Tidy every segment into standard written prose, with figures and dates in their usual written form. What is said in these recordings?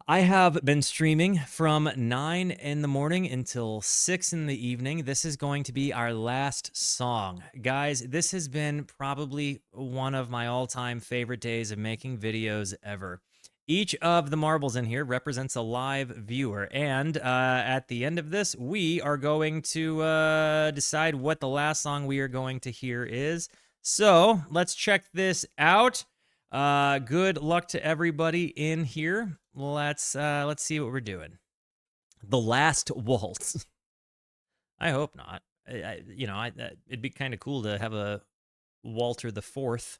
I have been streaming from 9 in the morning until 6 in the evening. This is going to be our last song. Guys, this has been probably one of my all-time favorite days of making videos ever. Each of the marbles in here represents a live viewer, and at the end of this, we are going to decide what the last song we are going to hear is. So, let's check this out. Good luck to everybody in here. Let's see what we're doing. The Last Waltz. I hope not. It'd be kind of cool to have a Walter the Fourth.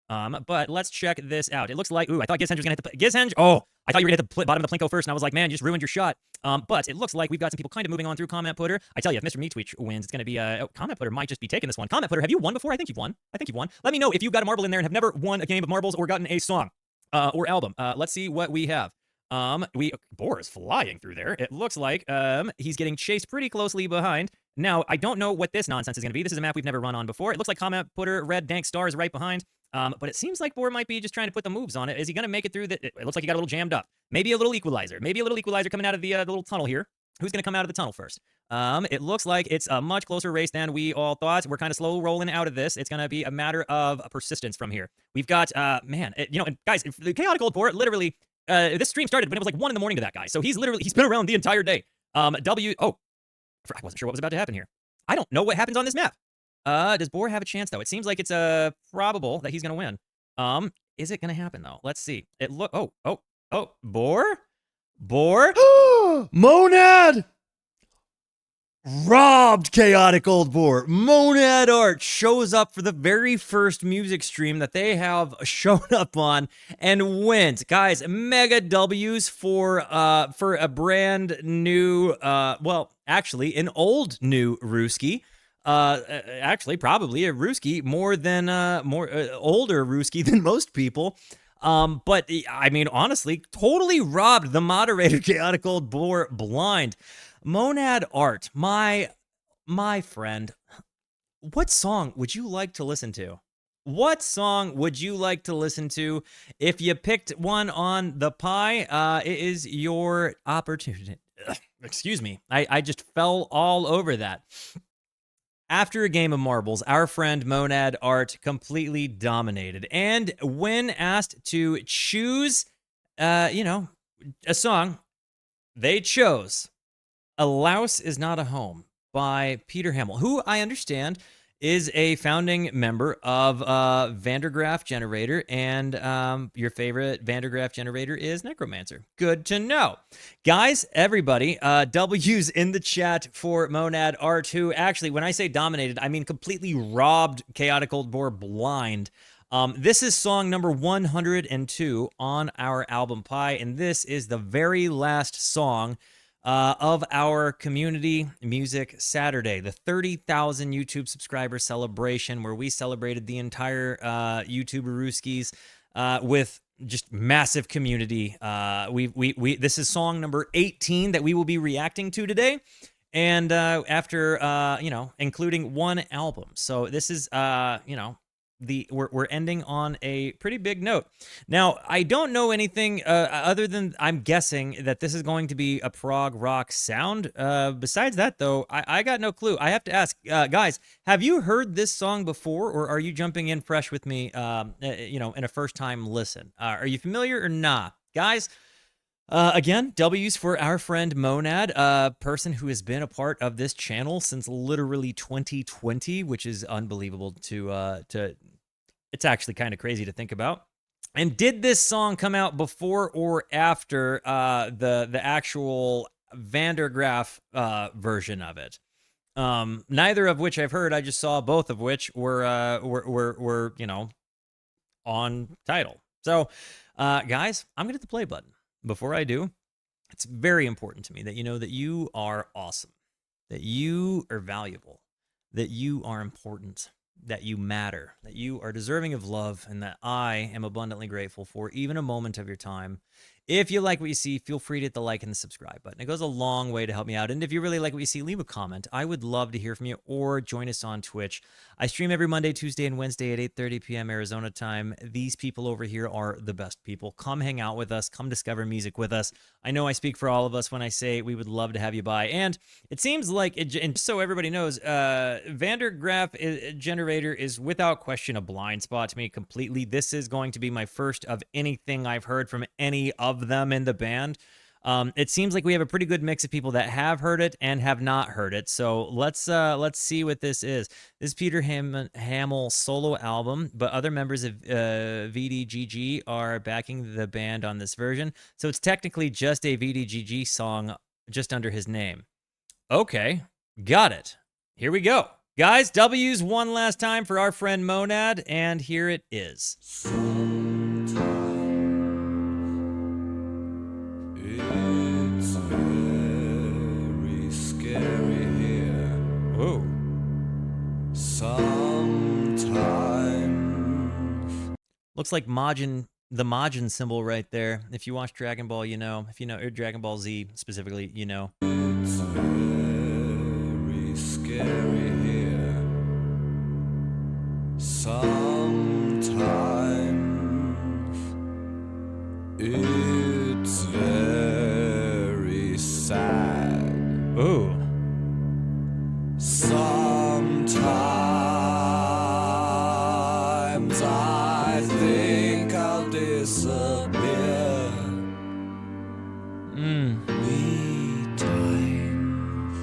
But let's check this out. It looks like, ooh, I thought Gizhenge was gonna hit the Gizhenge. Oh, I thought you were gonna hit the bottom of the Plinko first, and I was like, man, you just ruined your shot. But it looks like we've got some people kind of moving on through Comment Putter. I tell you, if Mr. Meatweech wins, it's gonna be Comment Putter might just be taking this one. Comment Putter, have you won before? I think you've won. Let me know if you've got a marble in there and have never won a game of marbles or gotten a song or album. Let's see what we have. Boar is flying through there. It looks like he's getting chased pretty closely behind. Now, I don't know what this nonsense is going to be. This is a map we've never run on before. It looks like Comment Putter, Red Dank Star is right behind. But it seems like Boar might be just trying to put the moves on it. Is he going to make it through? It looks like he got a little jammed up. Maybe a little equalizer. Maybe a little equalizer coming out of the little tunnel here. Who's going to come out of the tunnel first? It looks like it's a much closer race than we all thought. We're kind of slow rolling out of this. It's going to be a matter of persistence from here. We've got, and guys, the Chaotic Old Boar, literally, this stream started when it was like 1 in the morning to that guy. So he's been around the entire day. I wasn't sure what was about to happen here. I don't know what happens on this map. Does Boar have a chance, though? It seems like it's probable that he's going to win. Is it going to happen, though? Let's see. Boar? Monad! Robbed Chaotic Old Boar. Monad Art shows up for the very first music stream that they have shown up on and wins. Guys, mega W's for a brand new, an old new Rooski. Actually, probably a Rooski older Rooski than most people. But I mean, honestly, totally robbed the moderator Chaotic Old Boar blind. Monad Art, my friend, what song would you like to listen to? What song would you like to listen to? If you picked one on the pie, it is your opportunity. Excuse me, I just fell all over that. After a game of marbles, our friend Monad Art completely dominated. And when asked to choose, a song, they chose A Louse Is Not a Home by Peter Hammill, who I understand is a founding member of Vandergraaf Generator, and your favorite Vandergraaf Generator is Necromancer. Good to know. Guys, everybody, W's in the chat for Monad Art, who actually, when I say dominated, I mean completely robbed Chaotic Old Boar blind. This is song number 102 on our album Pie, and this is the very last song of our Community Music Saturday, the 30,000 YouTube subscriber celebration, where we celebrated the entire YouTuberooskies with just massive community. This is song number 18 that we will be reacting to today, and after including one album. So this is we're ending on a pretty big note. Now, I don't know anything other than I'm guessing that this is going to be a prog rock sound. Besides that, though, I got no clue. I have to ask, guys, have you heard this song before, or are you jumping in fresh with me, in a first-time listen? Are you familiar or not? Guys, again, W's for our friend Monad, a person who has been a part of this channel since literally 2020, which is unbelievable to it's actually kind of crazy to think about. And did this song come out before or after the actual Vandergraaf version of it? Neither of which I've heard. I just saw both of which were on title. So, guys, I'm gonna hit the play button. Before I do, it's very important to me that you know that you are awesome, that you are valuable, that you are important, that you matter, that you are deserving of love, and that I am abundantly grateful for even a moment of your time If you like what you see, feel free to hit the like and the subscribe button. It goes a long way to help me out. And if you really like what you see, leave a comment. I would love to hear from you, or join us on Twitch. I stream every Monday, Tuesday, and Wednesday at 8:30 p.m. Arizona time. These people over here are the best people. Come hang out with us. Come discover music with us. I know I speak for all of us when I say we would love to have you by. And it seems like, and so everybody knows, Graaf generator is without question a blind spot to me completely. This is going to be my first of anything I've heard from any of them in the band. It seems like we have a pretty good mix of people that have heard it and have not heard it. So let's see what this is. This is Peter Hammill solo album, but other members of VDGG are backing the band on this version. So it's technically just a VDGG song just under his name. Okay, got it. Here we go. Guys, W's one last time for our friend Monad, and here it is. It's very scary here. Whoa. Sometimes. Looks like Majin, the Majin symbol right there. If you watch Dragon Ball, you know. If you know, or Dragon Ball Z specifically, you know. It's very scary here. Sometimes. It's very sad. Ooh. Sometimes I think I'll disappear. Me times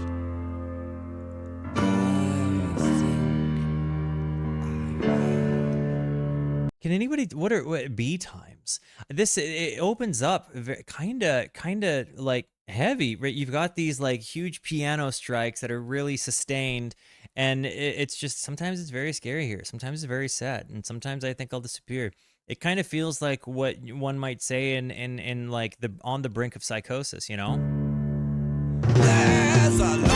Can anybody? What are B times? This it opens up kind of like heavy, right? You've got these like huge piano strikes that are really sustained, and it's just sometimes it's very scary here. Sometimes it's very sad, and sometimes I think I'll disappear. It kind of feels like what one might say in like the on the brink of psychosis, you know? there's a line.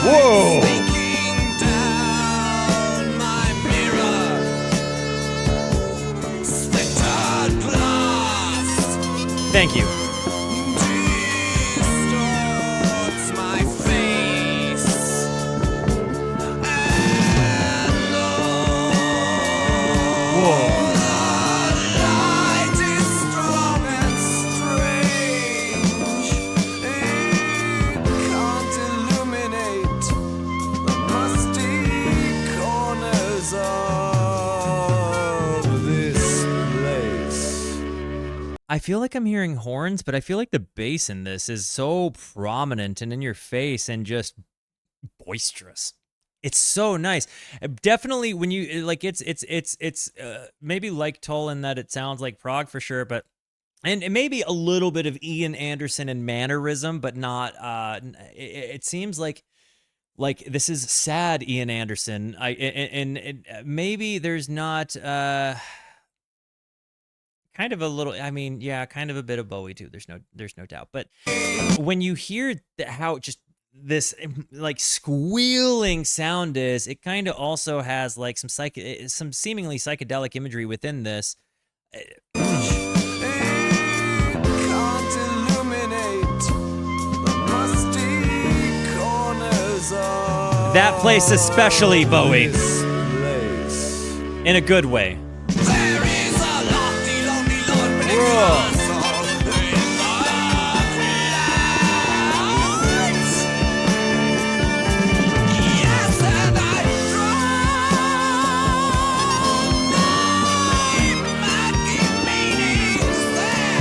Whoa! Sneaking down my mirror. Splintered glass. Thank you. Distorts my face. And Whoa. the light is strong and strange. It can't illuminate the musty corners of this place. I feel like I'm hearing horns, but I feel like the bass in this is so prominent and in your face and just boisterous. It's so nice. Definitely when you like it's maybe like Tull in that it sounds like prog for sure, but and maybe a little bit of Ian Anderson and mannerism, but not it seems like this is sad Ian Anderson. And maybe there's not kind of a little, I mean, yeah, kind of a bit of Bowie too. There's no doubt. But when you hear how just this like squealing sound is, it kind of also has like some seemingly psychedelic imagery within this. Can't illuminate the musty corners of That place especially, Bowie, this place. in a good way. There is a lofty, lonely Lord predicting Whoa. our soul in the clouds. Yes, and I imagine meanings there.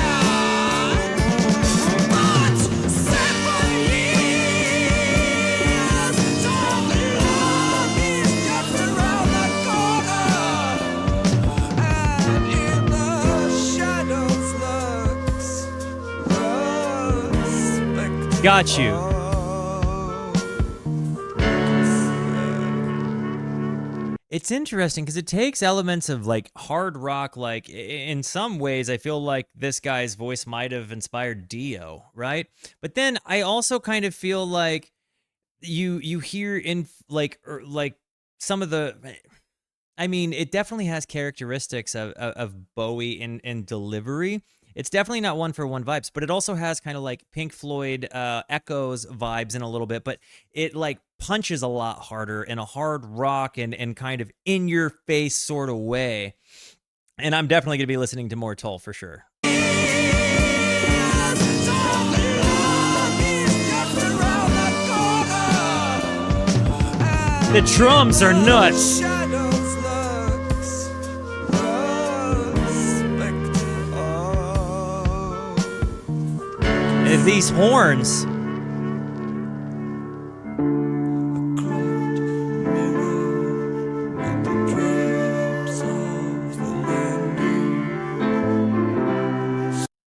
But 7 years, don't love is just around the corner. And in the shadows lurks the spectre Got you. of It's interesting because it takes elements of like hard rock, like in some ways I feel like this guy's voice might have inspired Dio, right? But then I also kind of feel like you hear in like some of the I mean, it definitely has characteristics of Bowie in delivery. It's definitely not one for one vibes, but it also has kind of like Pink Floyd Echoes vibes in a little bit, but it like punches a lot harder in a hard rock and kind of in your face sort of way. And I'm definitely going to be listening to more Toll for sure. The drums are nuts. These horns.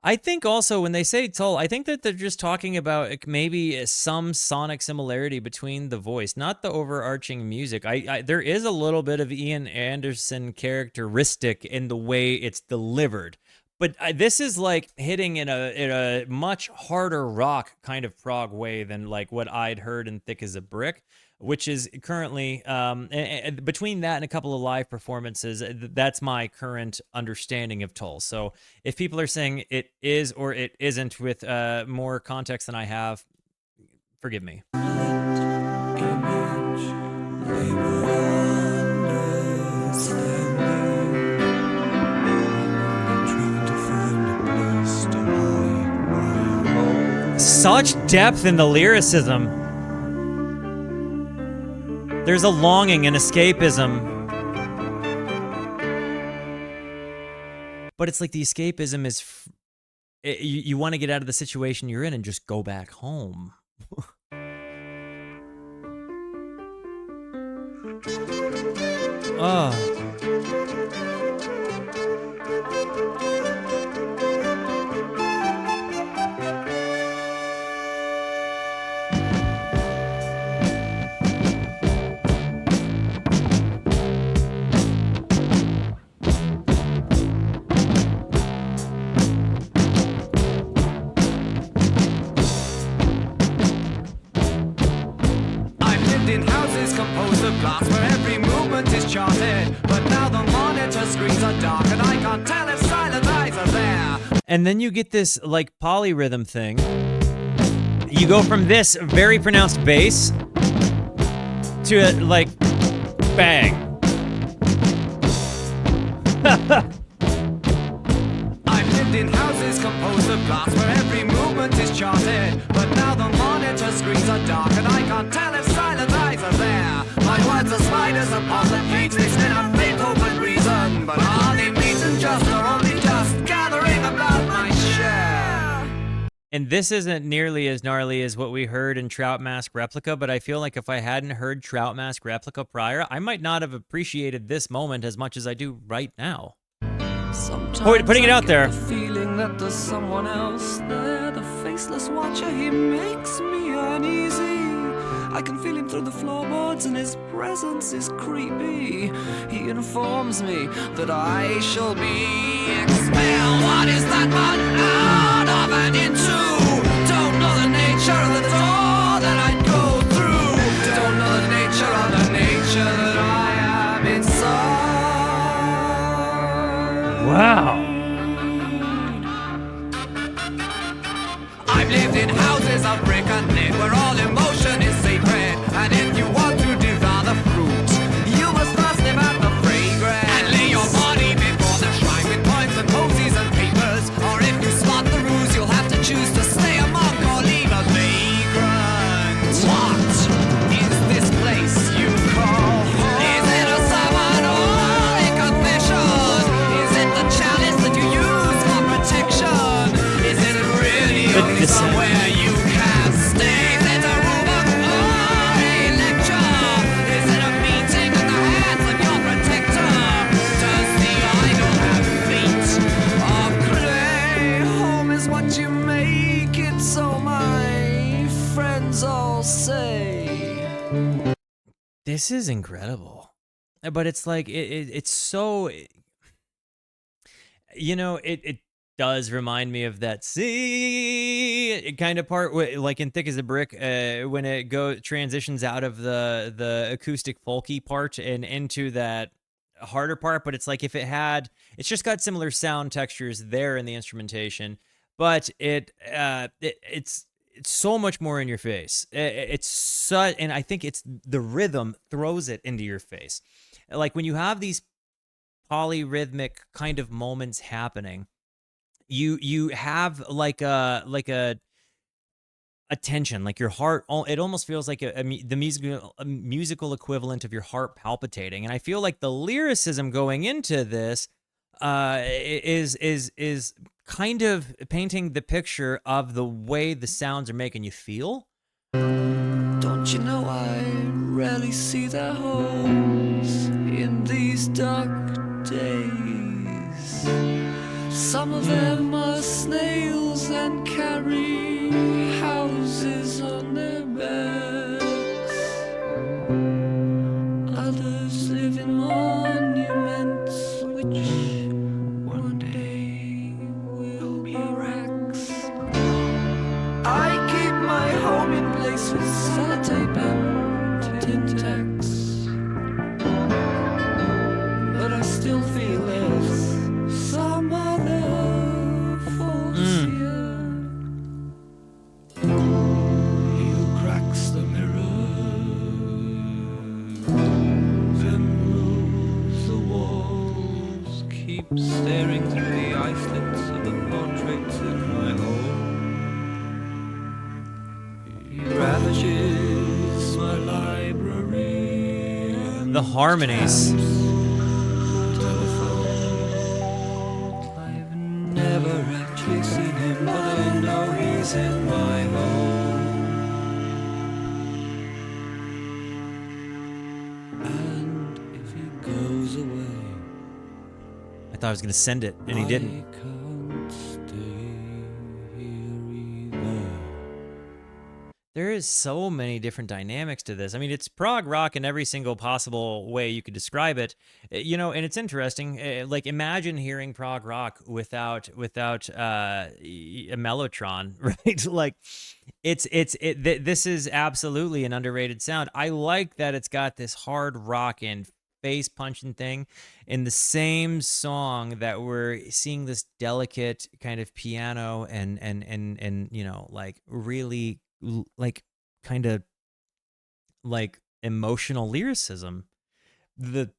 I think also when they say Toll, I think that they're just talking about maybe some sonic similarity between the voice, not the overarching music. There is a little bit of Ian Anderson characteristic in the way it's delivered, but this is like hitting in a much harder rock kind of prog way than like what I'd heard in Thick as a Brick, which is currently between that and a couple of live performances, that's my current understanding of Toll. So if people are saying it is or it isn't with more context than I have, forgive me. Such depth in the lyricism. There's a longing and escapism. But it's like the escapism is... you want to get out of the situation you're in and just go back home. Oh. And then you get this like polyrhythm thing. You go from this very pronounced bass to like bang. I've lived in houses composed of glass where every movement is charted, but now the monitor screens are dark and I can't tell if silent eyes are there. My words are spiders upon the page, they spin on faith, hope and reason, but are they blatant just or only just gathering about my share? And this isn't nearly as gnarly as what we heard in Trout Mask Replica, but I feel like if I hadn't heard Trout Mask Replica prior, I might not have appreciated this moment as much as I do right now. Putting it out there. The feeling that there's someone else there, the faceless watcher, he makes me uneasy. I can feel him through the floorboards and his presence is creepy. He informs me that I shall be expelled. What is that but out of and into? Don't know the nature of the door that I'd go through. Don't know the nature of the nature that I am inside. Wow. I've lived in houses of brick and lead where all emotion is sacred. And if you want to devour the fruit, you must first live out the fragrance. And lay your body before the shrine with points and posies and papers. Or if you spot the ruse, you'll have to choose to stay a monk or leave a vagrant. What is this place you call home? Is it a sermon or a confession? Is it the chalice that you use for protection? Is it really only somewhere you can stay? Is it a room or a lecture? Is it a meeting in the hands of your protector? Does the idol have feet of clay? Home is what you make it, so my friends all say. This is incredible. But it's like, it's so, you know, it does remind me of that see kind of part, like in Thick as a Brick, when it transitions out of the acoustic folky part and into that harder part, but it's like if it's just got similar sound textures there in the instrumentation, but it's so much more in your face. And I think it's the rhythm throws it into your face. Like when you have these polyrhythmic kind of moments happening, you have like a tension, like your heart. It almost feels like the musical equivalent of your heart palpitating. And I feel like the lyricism going into this is kind of painting the picture of the way the sounds are making you feel. Don't you know I rarely see their homes in these dark days? Some of them are snails and carry houses on their backs. Others live in monuments which one day will be wrecks. I keep my home in place with sellotape and tin tacks, but I still feel there's some other force here. He who cracks the mirror, then moves the walls, keeps staring through the eye slits of the portraits in my home. He ravishes my library. The harmonies. I've never actually seen him, but I know he's in my home. And if he goes away, I thought I was gonna send it, and he didn't. I can't stay here either. There is so many different dynamics to this. I mean, it's prog rock in every single possible way you could describe it. And it's interesting. Like, imagine hearing prog rock without a mellotron, right? Like, this is absolutely an underrated sound. I like that it's got this hard rock and face punching thing in the same song that we're seeing this delicate kind of piano and like really like kind of like emotional lyricism. The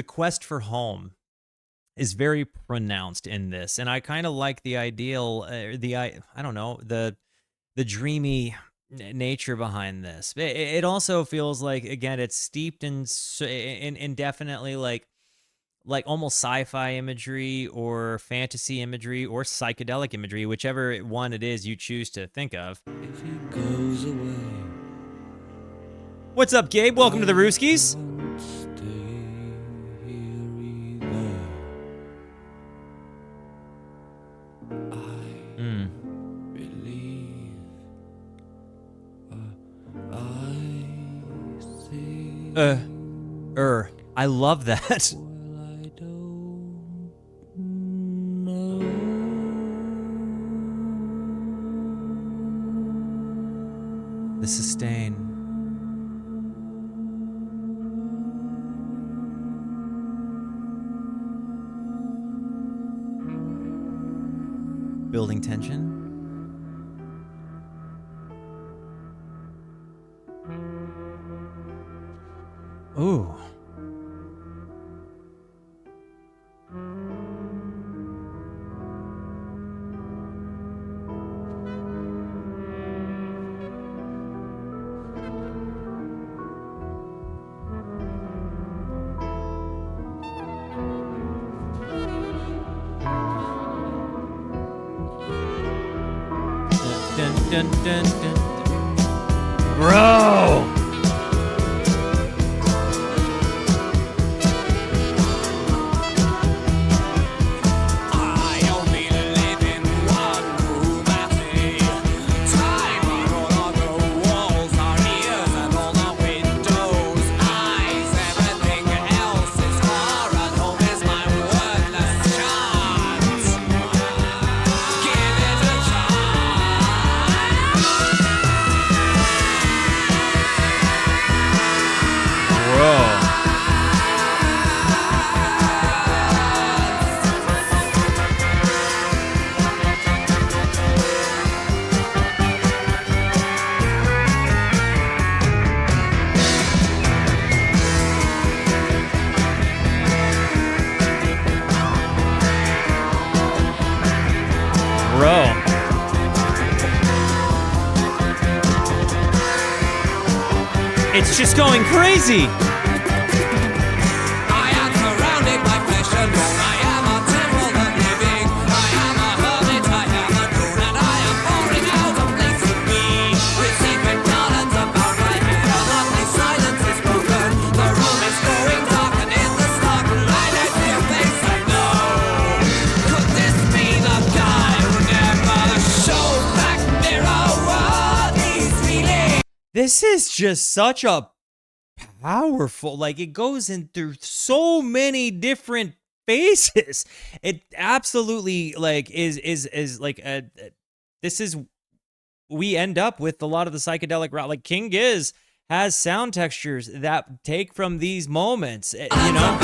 quest for home is very pronounced in this, and I kind of like the ideal I don't know, the dreamy nature behind this. It also feels like, again, it's steeped in definitely like almost sci-fi imagery or fantasy imagery or psychedelic imagery, whichever one it is you choose to think of. If he goes away, What's up, Gabe? Welcome to the Rooskies. can't stay here either. I believe I think. I love that. Well, I don't know. The sustain. Building tension. Ooh. Dun, dun, dun, dun. Bro! I only live in one room at a time. All of the walls are ears and all the windows eyes. Everything else is far and home is my wordless chant. Give it a try. row. It's just going crazy. I am surrounded by flesh and bone. I am a temple of living. I am a hermit, I am a drone, and I am pouring out a place to be. With secret garlands about my head, a lovely silence is broken. The room is growing dark, and in the stark light I see a face I know. Could this be the guy who never showed back mirror what he's feeling? This is just such a powerful, like, it goes in through so many different phases. It absolutely, like, is like a, this is, we end up with a lot of the psychedelic rock. Like, King Giz has sound textures that take from these moments, you know.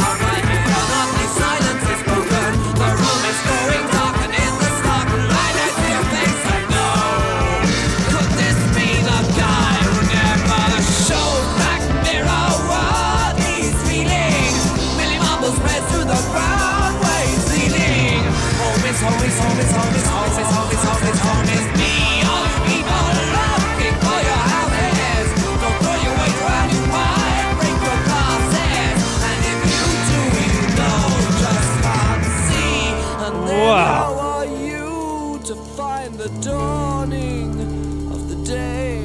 Silence is broken. The room is growing dark, and in the stark light I see a face I know. Could this be the guy who never showed back mirror what he's feeling? Millie Mumble spreads to the ground where he's leaning. Homies, homies, homies, homies, homies, homies, homies, homies. Me, all you people looking for your houses. Don't throw your weight around your pie, break your glasses. And if you do, you know just can't see. And then Wow. how are you to find the dawning of the day?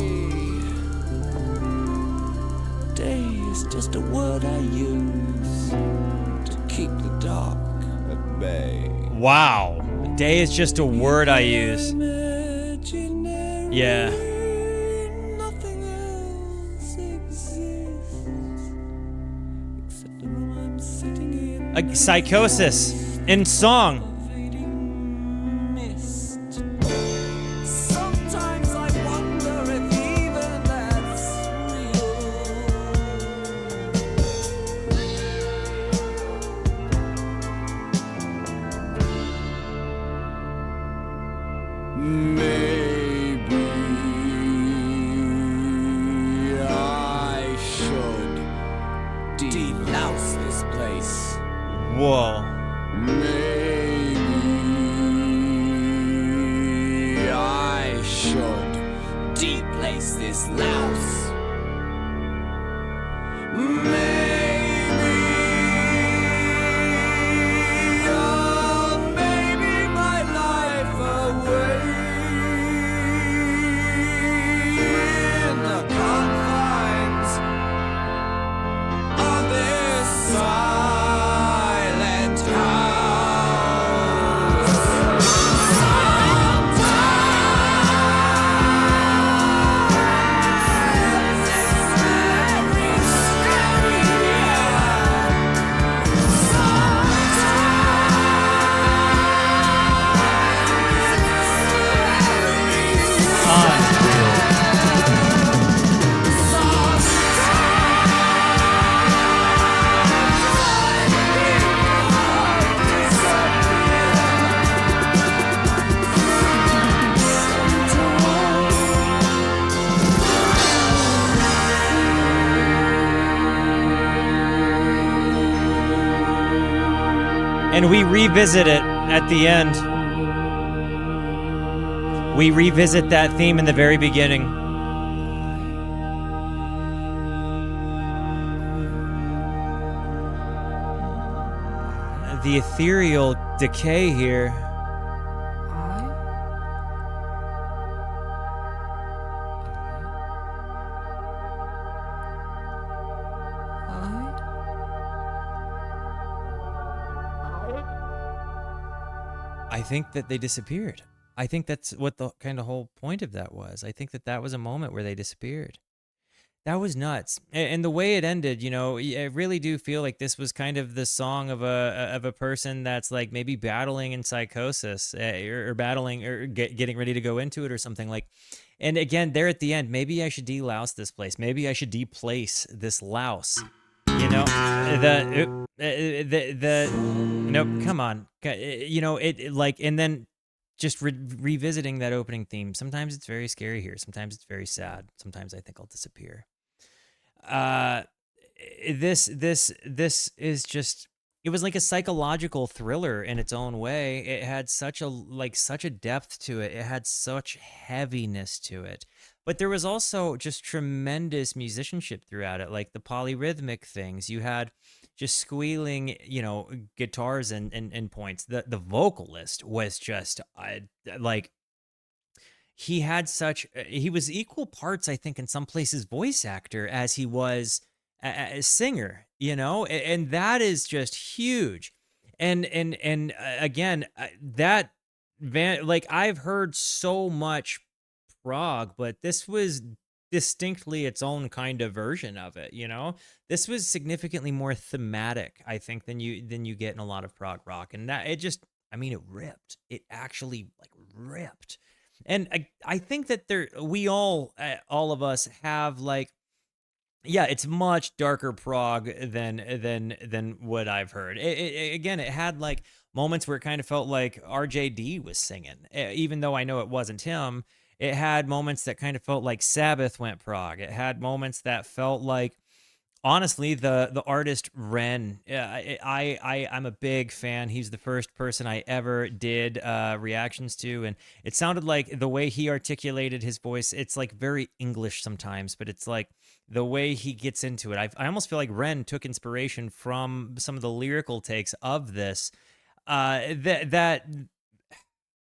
Day is just a word I use to keep the dark at bay. Wow. Day is just a word I use. Imaginary, Yeah. nothing else exists except the room I'm sitting in. A psychosis in song. Fading mist. Sometimes I wonder if even that's Maybe I should de-louse this place. Whoa. Maybe I should de-place this louse. Maybe my life away in the confines of this silent house. Sometimes it's very scary. And we revisit it at the end. We revisit that theme in the very beginning. The ethereal decay here. I think that they disappeared. I think that's what the kind of whole point of that was. I think that that was a moment where they disappeared. That was nuts. And the way it ended, you know, I really do feel like this was kind of the song of a person that's like maybe battling in psychosis, or battling or getting ready to go into it or something like. And again, there at the end, maybe I should de-louse this place. Maybe I should de-place this louse. You know, no, come on, you know, it like, and then just revisiting that opening theme. Sometimes it's very scary here. Sometimes it's very sad. Sometimes I think I'll disappear. This is just it was like a psychological thriller in its own way. It had such a depth to it. It had such heaviness to it. But there was also just tremendous musicianship throughout it, like the polyrhythmic things. You had just squealing, guitars and points. The vocalist was just like he was equal parts, I think, in some places voice actor as he was a singer, and that is just huge. And again, that van like I've heard so much prog, but this was distinctly its own kind of version of it. This was significantly more thematic, I think, than you get in a lot of prog rock, and that it just, I mean, it ripped. It actually like ripped. And I think that we all of us have like, yeah, it's much darker prog than what I've heard. Again, it had like moments where it kind of felt like RJD was singing, even though I know it wasn't him. It had moments that kind of felt like Sabbath went prog. It had moments that felt like, honestly, the artist Ren. I'm a big fan. He's the first person I ever did reactions to, and it sounded like the way he articulated his voice. It's like very English sometimes, but it's like the way he gets into it. I almost feel like Ren took inspiration from some of the lyrical takes of this. That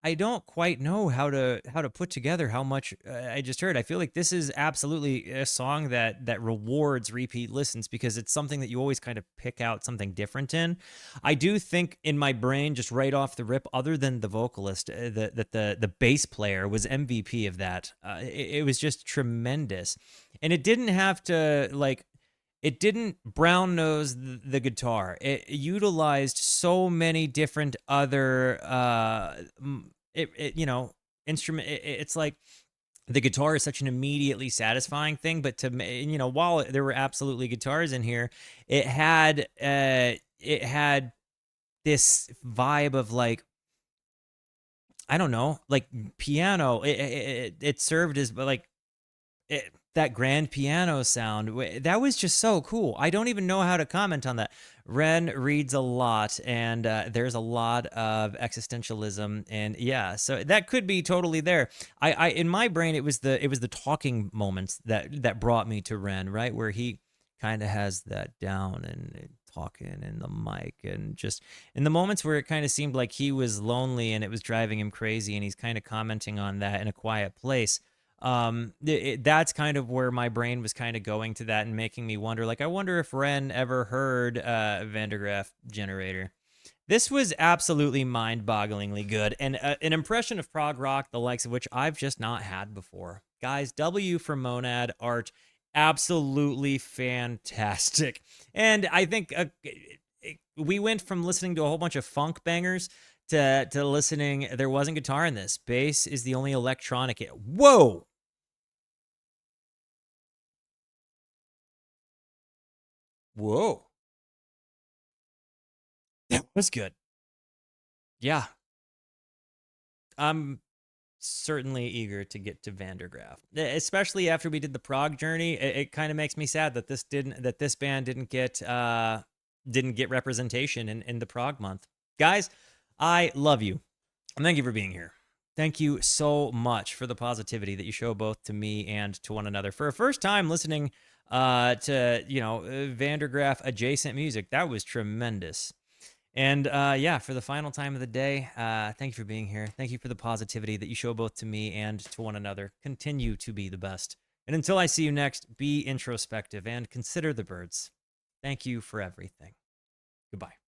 I don't quite know how to put together how much I just heard. I feel like this is absolutely a song that rewards repeat listens because it's something that you always kind of pick out something different in. I do think in my brain, just right off the rip, other than the vocalist, that the bass player was MVP of that. It was just tremendous, and it didn't have to like. It didn't brown nose the guitar. It utilized so many different other instrument. It's like the guitar is such an immediately satisfying thing, but while there were absolutely guitars in here, it had this vibe of like, I don't know, like piano. It served as like that grand piano sound. That was just so cool. I don't even know how to comment on that. Ren reads a lot, and there's a lot of existentialism, and yeah, so that could be totally there. I in my brain, it was the talking moments that brought me to Ren, right, where he kind of has that down and talking in the mic, and just in the moments where it kind of seemed like he was lonely and it was driving him crazy, and he's kind of commenting on that in a quiet place. That's kind of where my brain was kind of going to that and making me wonder, like, I wonder if Ren ever heard Van der Graaf Generator. This was absolutely mind-bogglingly good, and an impression of prog rock the likes of which I've just not had before. Guys, W for Monad Art, absolutely fantastic. And I think we went from listening to a whole bunch of funk bangers to listening. There wasn't guitar in this. Bass is the only electronic. Whoa! Whoa. That was good. Yeah. I'm certainly eager to get to Van der Graaf, especially after we did the prog journey. It kind of makes me sad that this band didn't get representation in the prog month. Guys, I love you. And thank you for being here. Thank you so much for the positivity that you show both to me and to one another. For a first time listening to Van der Graaf adjacent music, that was tremendous. And yeah, for the final time of the day, thank you for being here. Thank you for the positivity that you show both to me and to one another. Continue to be the best. And until I see you next, be introspective and consider the birds. Thank you for everything. Goodbye.